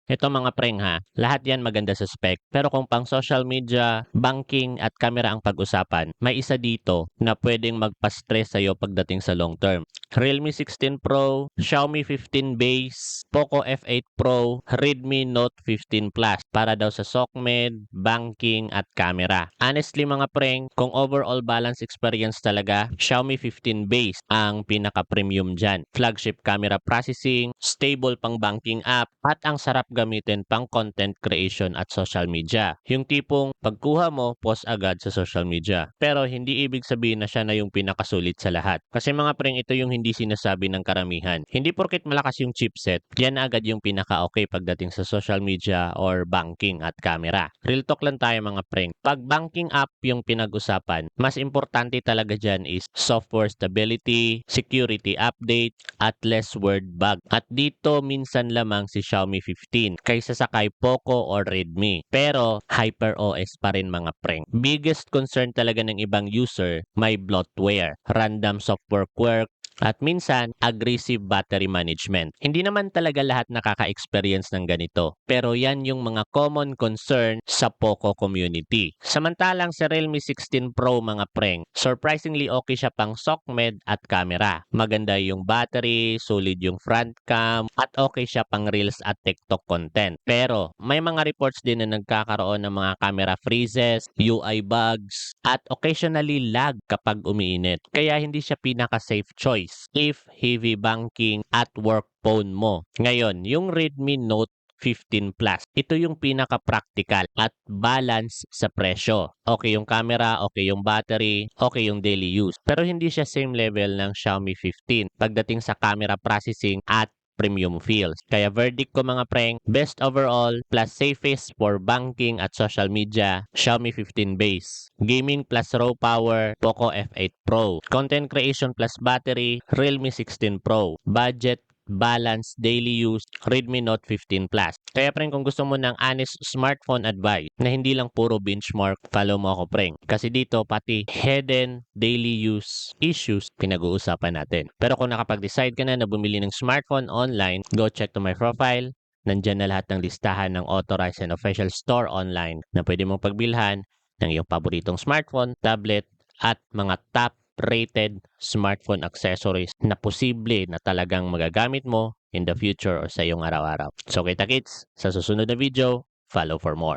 Ito mga preng ha, lahat yan maganda sa spec. Pero kung pang social media, banking at camera ang pag-usapan, may isa dito na pwedeng magpa-stress sa'yo pagdating sa long term. Realme 16 Pro, Xiaomi 15 Base, Poco F8 Pro, Redmi Note 15 Plus para daw sa SOCMED, banking at camera. Honestly mga preng, kung overall balance experience talaga, Xiaomi 15 Base ang pinaka-premium dyan. Flagship camera processing, stable pang banking app, at ang sarap gamitin pang content creation at social media. Yung tipong pagkuha mo, post agad sa social media. Pero hindi ibig sabihin na siya na yung pinakasulit sa lahat. Kasi mga preng, ito yung hindi sinasabi ng karamihan. Hindi porket malakas yung chipset, yan agad yung pinaka-okay pagdating sa social media or banking at camera. Real talk lang tayo mga preng. Pag banking app yung pinag-usapan, mas importante talaga dyan is software stability, security update, at less word bug. At dito minsan lamang si Xiaomi 15 kaysa sa kay Poco or Redmi. Pero HyperOS pa rin mga preng. Biggest concern talaga ng ibang user, may bloatware, random software quirk, at minsan, aggressive battery management. Hindi naman talaga lahat nakaka-experience ng ganito. Pero yan yung mga common concern sa Poco community. Samantalang sa Realme 16 Pro mga preng, surprisingly okay siya pang SOCMED at camera. Maganda yung battery, solid yung front cam, at okay siya pang Reels at TikTok content. Pero may mga reports din na nagkakaroon ng mga camera freezes, UI bugs, at occasionally lag kapag umiinit. Kaya hindi siya pinaka-safe choice if heavy banking at work phone mo. Ngayon, yung Redmi Note 15 Plus. Ito yung pinaka-practical at balance sa presyo. Okay yung camera, okay yung battery, okay yung daily use. Pero hindi siya same level ng Xiaomi 15 pagdating sa camera processing at premium feels. Kaya verdict ko mga preng, best overall plus safest for banking at social media, Xiaomi 15 Base. Gaming plus raw power, Poco F8 Pro. Content creation plus battery, Realme 16 Pro. Budget balance, daily use, Redmi Note 15 Plus. Kaya preng kung gusto mo ng honest smartphone advice na hindi lang puro benchmark, follow mo ako preng. Kasi dito pati hidden daily use issues pinag-uusapan natin. Pero kung nakapag-decide ka na bumili ng smartphone online, go check to my profile. Nandyan na lahat ng listahan ng authorized and official store online na pwede mong pagbilhan ng iyong paboritong smartphone, tablet, at mga top rated smartphone accessories na posible na talagang magagamit mo in the future or sa iyong araw-araw. So kita kits, sa susunod na video, follow for more.